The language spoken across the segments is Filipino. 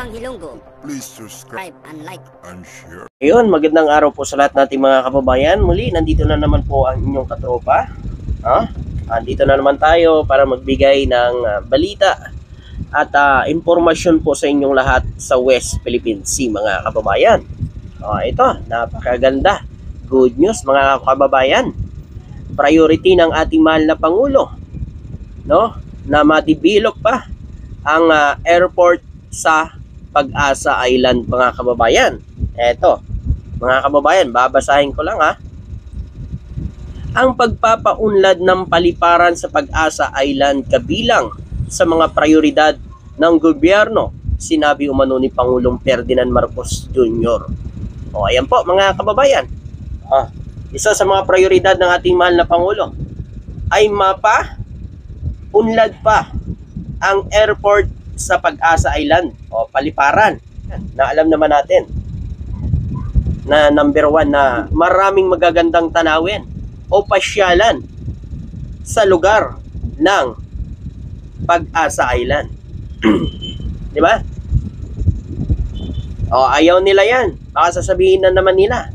Bang Ilonggo. Please subscribe And like. and share. Ayun, magandang araw po sa lahat nating mga kababayan. Muli, nandito na naman po ang inyong katropa. Andito na naman tayo para magbigay ng balita at impormasyon po sa inyong lahat sa West Philippine Sea, mga kababayan. Ito, napakaganda. Good news, mga kababayan. Priority ng ating mahal na Pangulo, no, na ma-develop pa ang airport sa Pag-asa Island, mga kababayan. Eto, mga kababayan, babasahin ko lang Ang pagpapaunlad ng paliparan sa Pag-asa Island kabilang sa mga prioridad ng gobyerno, sinabi umano ni Pangulong Ferdinand Marcos Jr. Ayan po, mga kababayan. Isa sa mga prioridad ng ating mahal na Pangulo ay unlad pa ang airport sa Pag-asa Island o paliparan na alam naman natin na number 1 na maraming magagandang tanawin o pasyalan sa lugar ng Pag-asa Island. Di ba? Ayaw nila yan. Baka sasabihin na naman nila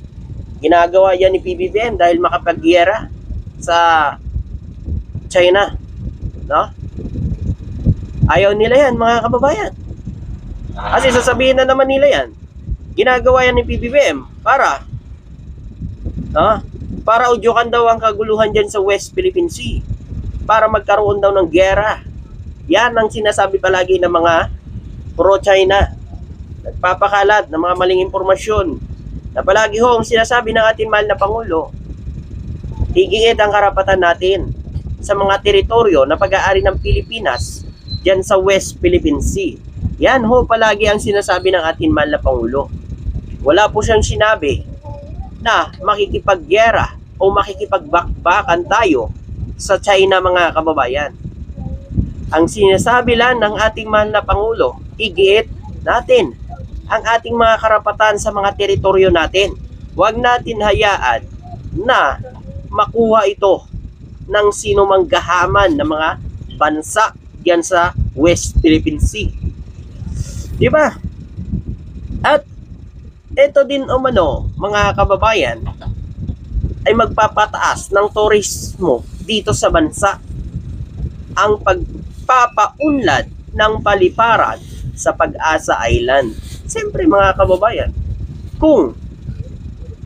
ginagawa yan ni PBBM dahil makapaggiyera sa China, no? Ayaw nila yan, mga kababayan. Kasi sasabihin na naman nila yan, ginagawa yan ni PBBM para udyukan daw ang kaguluhan dyan sa West Philippine Sea, para magkaroon daw ng giyera. Yan ang sinasabi palagi ng mga pro-China. Nagpapakalat ng mga maling impormasyon na palagi ang sinasabi ng ating mahal na Pangulo, higiit ang karapatan natin sa mga teritoryo na pag-aari ng Pilipinas dyan sa West Philippine Sea. Yan palagi ang sinasabi ng ating mahal na Pangulo. Wala po siyang sinabi na makikipaggera o makikipagbakbakan tayo sa China, mga kababayan. Ang sinasabi lang ng ating mahal na Pangulo, higiit natin ang ating mga karapatan sa mga teritoryo natin. Huwag natin hayaan na makuha ito ng sino mang gahaman ng mga bansa diyan sa West Philippine Sea. Di ba? At ito din mga kababayan, ay magpapataas ng turismo dito sa bansa. Ang pagpapaunlad ng paliparan sa Pag-asa Island. Siyempre, mga kababayan, kung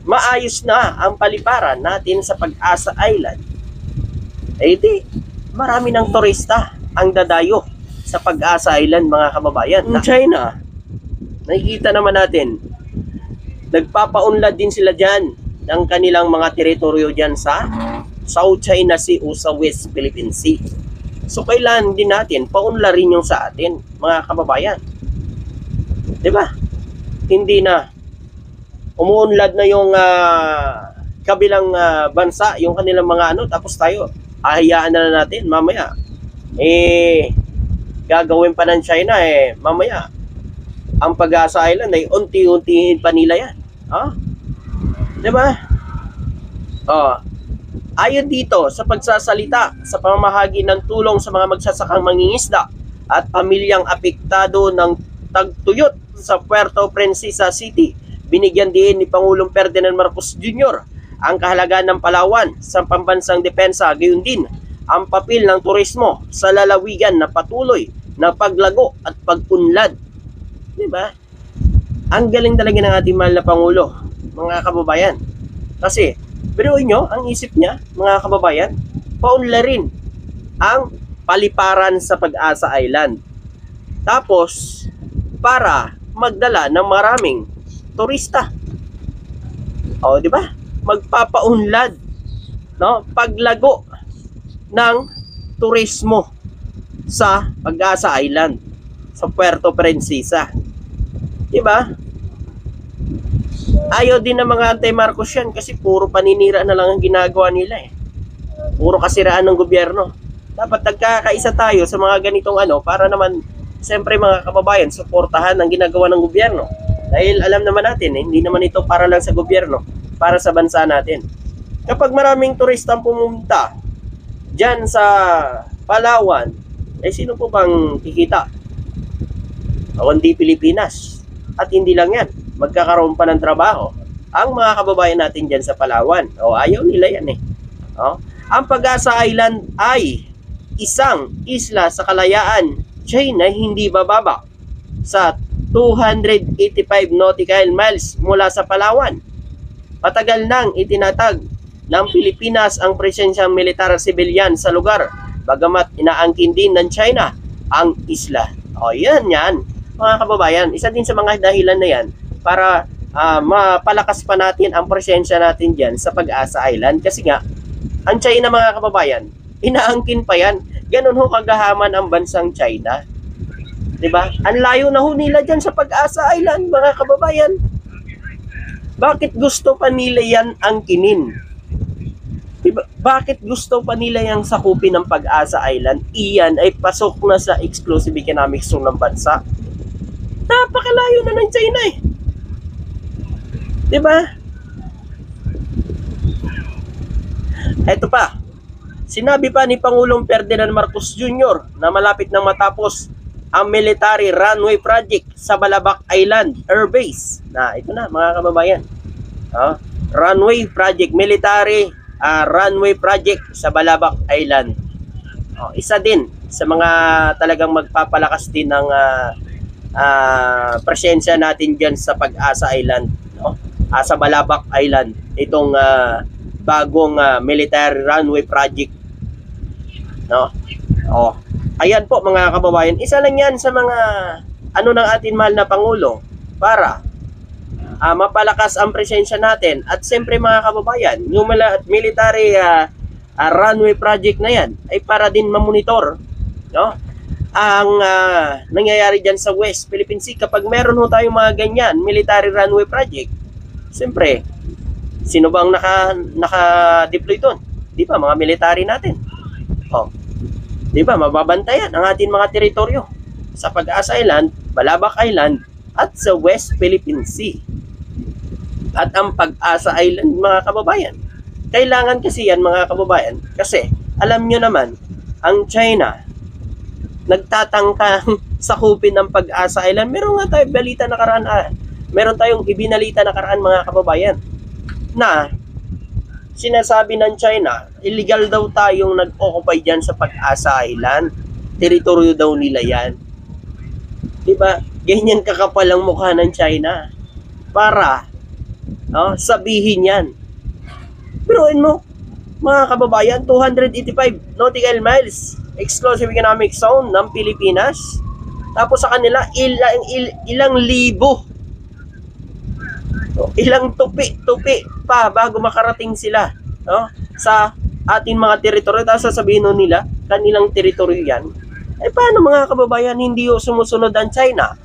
maayos na ang paliparan natin sa Pag-asa Island, di marami ng turista ang dadayo sa Pag-asa Island, mga kababayan. China, nakikita naman natin, nagpapaunlad din sila dyan ng kanilang mga teritoryo dyan sa South China Sea o sa West Philippine Sea. So, kailangan din natin paunlarin yung sa atin, mga kababayan. Diba? Hindi na umuunlad na yung kabilang bansa, yung kanilang mga tapos tayo, ahayaan na natin mamaya. Gagawin pa ng China, mamaya, ang Pag-asa Island ay unti-untiin pa nila yan. Diba? Ayon dito sa pagsasalita sa pamamahagi ng tulong sa mga magsasakang mangingisda at pamilyang apektado ng tagtuyot sa Puerto Princesa City, binigyan din ni Pangulong Ferdinand Marcos Jr. ang kahalagaan ng Palawan sa pambansang depensa, gayon din ang papel ng turismo sa lalawigan na patuloy na paglago at pag-unlad. Diba? Ang galing talaga ng ating mahal na Pangulo, mga kababayan. Kasi, biruin nyo, ang isip niya, mga kababayan, paunlarin ang paliparan sa Pag-asa Island. Tapos, para magdala ng maraming turista. Di ba? Magpapaunlad, no? Paglago ng turismo sa Pag-asa Island, sa Puerto Princesa. Di ba? Ayaw din ng mga anti-Marcos yan kasi puro paninira na lang ang ginagawa nila Puro kasiraan ng gobyerno. Dapat nagkakaisa tayo sa mga ganitong para naman siyempre, mga kababayan, suportahan ang ginagawa ng gobyerno. Dahil alam naman natin, hindi naman ito para lang sa gobyerno, para sa bansa natin. Kapag maraming turista pumunta dyan sa Palawan, sino po bang kikita? o hindi Pilipinas. At hindi lang yan, magkakaroon pa ng trabaho ang mga kababayan natin dyan sa Palawan. O ayaw nila yan eh. O, ang Pag-asa Island ay isang isla sa Kalayaan, China, hindi bababa sa 285 nautical miles mula sa Palawan. Patagal nang itinatag ng Pilipinas ang presensyang militar sibilyan sa lugar, bagamat inaangkin din ng China ang isla. O yan, mga kababayan, isa din sa mga dahilan na yan para mapalakas pa natin ang presensya natin dyan sa Pag-asa Island. Kasi nga, ang China, mga kababayan, inaangkin pa yan. Ganun ho kagahaman ang bansang China. Diba? Ang layo na ho nila dyan sa Pag-asa Island, mga kababayan. Bakit gusto pa nila yan angkinin? Diba? Bakit gusto pa nila yung sakupin ng Pag-asa Island? Iyan ay pasok na sa exclusive economic zone ng bansa. Napakalayo na ng China eh. Diba? Eto pa. Sinabi pa ni Pangulong Ferdinand Marcos Jr. na malapit nang matapos ang military runway project sa Balabac Island Air Base. Ito na, mga kababayan. Runway project, military runway project sa Balabac Island. Isa din sa mga talagang magpapalakas din ng presensya natin dyan sa Pag-asa Island, sa Balabac Island, itong bagong military runway project, ayan po, mga kababayan, isa lang yan sa mga ng ating mahal na Pangulo para mapalakas ang presensya natin. At siyempre, mga kababayan, yung military runway project na yan ay para din mamonitor ang nangyayari dyan sa West Philippine Sea. Kapag meron ho tayong mga ganyan military runway project, siyempre, sino ba ang naka-deploy doon? Di ba, mga military natin. Di ba, mababantayan ang ating mga teritoryo sa Pag-asa Island, Balabac Island, at sa West Philippine Sea. At ang Pag-asa Island, mga kababayan, kailangan kasi yan, mga kababayan, kasi alam nyo naman, ang China nagtatangkang sakupin ng Pag-asa Island. Meron nga tayong balita nakaraan, meron tayong ibinalita nakaraan, mga kababayan, na sinasabi ng China, illegal daw tayong nag-occupy dyan sa Pag-asa Island. Teritoryo daw nila yan. Diba? Ganyan kakapal ang mukha ng China para sabihin yan. Biruin mo, mga kababayan, 285 nautical miles exclusive economic zone ng Pilipinas. Tapos sa kanila, ilang libo, ilang tupi pa bago makarating sila sa ating mga teritoryo. Tapos sasabihin nila, kanilang teritoryo yan. Paano, mga kababayan, hindi sumusunod ang China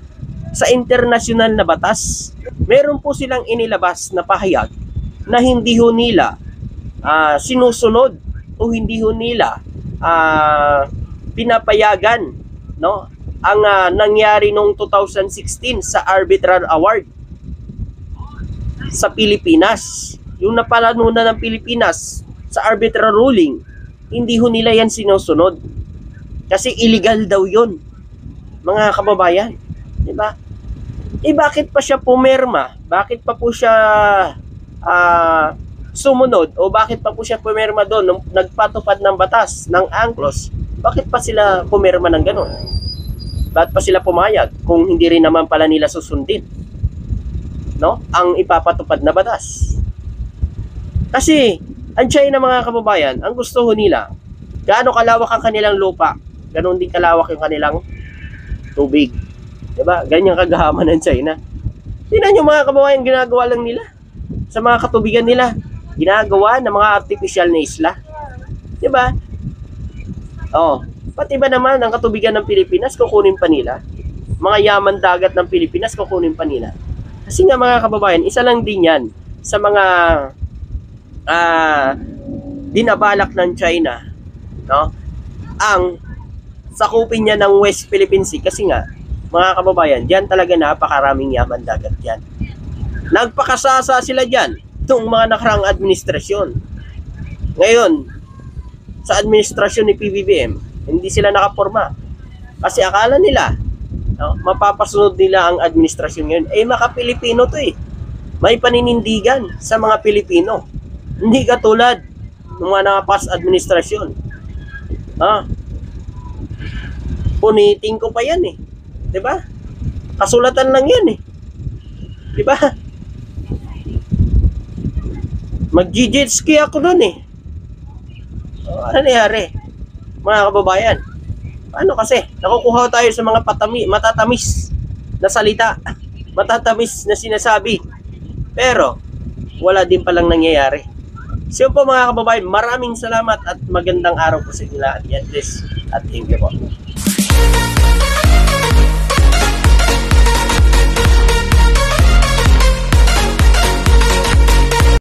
sa internasyonal na batas? Meron po silang inilabas na pahayag na hindi ho nila sinusunod o hindi ho nila pinapayagan ang nangyari noong 2016 sa Arbitral Award sa Pilipinas. Yung napalanunan ng Pilipinas sa arbitral ruling, hindi ho nila yan sinusunod. Kasi illegal daw yun, mga kababayan. Diba? Bakit pa siya pumirma? Bakit pa po siya sumunod? O bakit pa po siya pumirma doon nung nagpatupad ng batas, ng ANCLOS? Bakit pa sila pumirma ng gano'n? Bakit pa sila pumayag kung hindi rin naman pala nila susundin ang ipapatupad na batas? Kasi ang China, mga kababayan, ang gusto ho nila, gaano kalawak ang kanilang lupa, ganoon din kalawak yung kanilang tubig. Diba? Ganyan kagahaman ng China. Tingnan nyo, mga kababayan, ginagawa lang nila sa mga katubigan nila. Ginagawa ng mga artificial na isla. Diba? Pati ba naman ang katubigan ng Pilipinas, kukunin pa nila? Mga yaman dagat ng Pilipinas, kukunin pa nila. Kasi nga, mga kababayan, isa lang din yan sa mga dinabalak ng China, ang sakupin niya ng West Philippine Sea. Kasi nga, mga kababayan, diyan talaga napakaraming yaman dagat yan. Nagpakasasa sila dyan itong mga nakarang administrasyon. Ngayon, sa administrasyon ni PBBM, hindi sila nakaporma. Kasi akala nila, no, mapapasunod nila ang administrasyon ngayon. Eh, maka-Pilipino to eh. May paninindigan sa mga Pilipino. Hindi katulad ng mga past administrasyon. Ha? Puniting ko pa yan eh. 'Di ba? Kasulatan lang yan eh. 'Di ba? Mag-jet ski ako doon eh. Ano nangyari? Mga kababayan, paano kasi? Nakukuha tayo sa mga matatamis na salita, matatamis na sinasabi. Pero, wala din palang nangyayari. So po mga kababayan, maraming salamat at magandang araw po sa inyo lahat. At thank you po.